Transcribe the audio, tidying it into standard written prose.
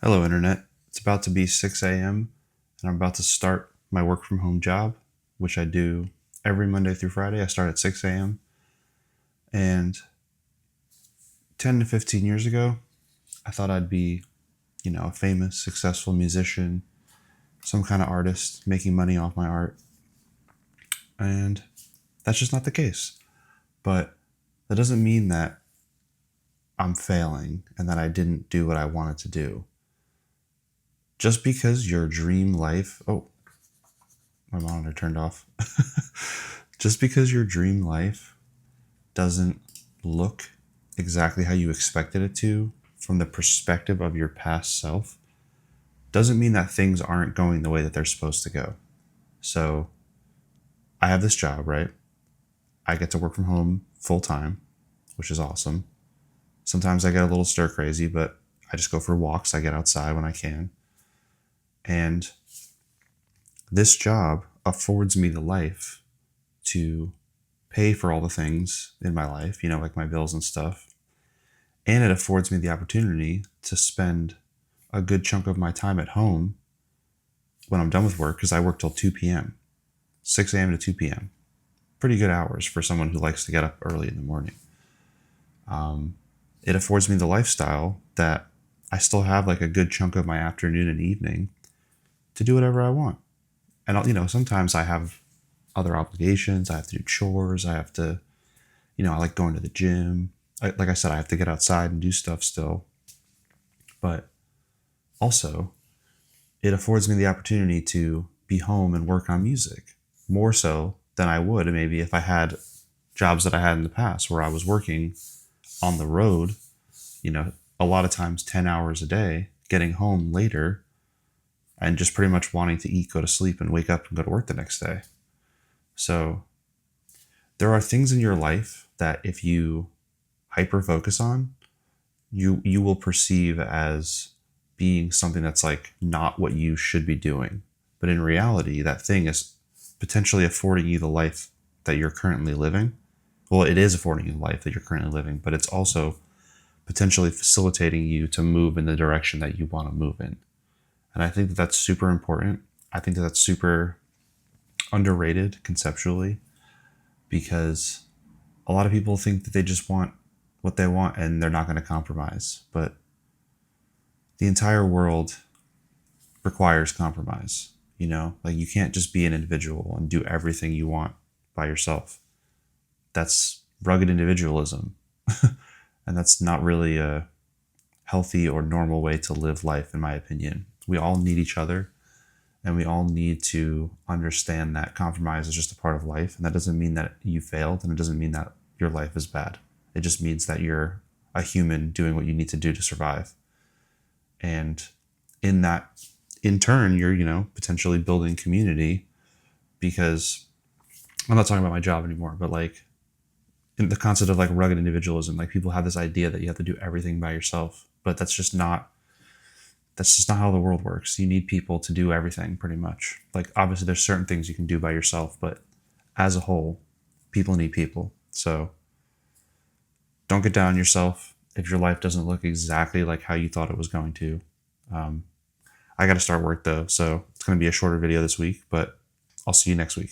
Hello, Internet. It's about to be 6 a.m., and I'm about to start my work from home job, which I do every Monday through Friday. I start at 6 a.m. And 10 to 15 years ago, I thought I'd be, a famous, successful musician, some kind of artist making money off my art. And that's just not the case. But that doesn't mean that I'm failing and that I didn't do what I wanted to do. Just because your dream life, oh, my monitor turned off. Just because your dream life doesn't look exactly how you expected it to from the perspective of your past self doesn't mean that things aren't going the way that they're supposed to go. So I have this job, right? I get to work from home full time, which is awesome. Sometimes I get a little stir crazy, but I just go for walks. I get outside when I can. And this job affords me the life to pay for all the things in my life, like my bills and stuff. And it affords me the opportunity to spend a good chunk of my time at home when I'm done with work, because I work till 2 p.m., 6 a.m. to 2 p.m. Pretty good hours for someone who likes to get up early in the morning. It affords me the lifestyle that I still have like a good chunk of my afternoon and evening to do whatever I want. And, sometimes I have other obligations. I have to do chores. I have to, I like going to the gym. Like I said, I have to get outside and do stuff still. But also, it affords me the opportunity to be home and work on music more so than I would maybe if I had jobs that I had in the past where I was working on the road, a lot of times 10 hours a day, getting home later and just pretty much wanting to eat, go to sleep, and wake up and go to work the next day. So there are things in your life that if you hyper focus on, you will perceive as being something that's like not what you should be doing. But in reality, that thing is potentially affording you the life that you're currently living. Well, it is affording you the life that you're currently living, but it's also potentially facilitating you to move in the direction that you want to move in. And I think that that's super important. I think that that's super underrated conceptually, because a lot of people think that they just want what they want and they're not going to compromise. But the entire world requires compromise. Like you can't just be an individual and do everything you want by yourself. That's rugged individualism. And that's not really a healthy or normal way to live life, in my opinion. We all need each other, and we all need to understand that compromise is just a part of life. And that doesn't mean that you failed, and it doesn't mean that your life is bad. It just means that you're a human doing what you need to do to survive. And in that, in turn, you're, potentially building community, because I'm not talking about my job anymore, but like in the concept of like rugged individualism, like people have this idea that you have to do everything by yourself, but that's just not how the world works. You need people to do everything pretty much. Like obviously there's certain things you can do by yourself, but as a whole, people need people. So don't get down on yourself if your life doesn't look exactly like how you thought it was going to. I got to start work though, so it's going to be a shorter video this week, but I'll see you next week.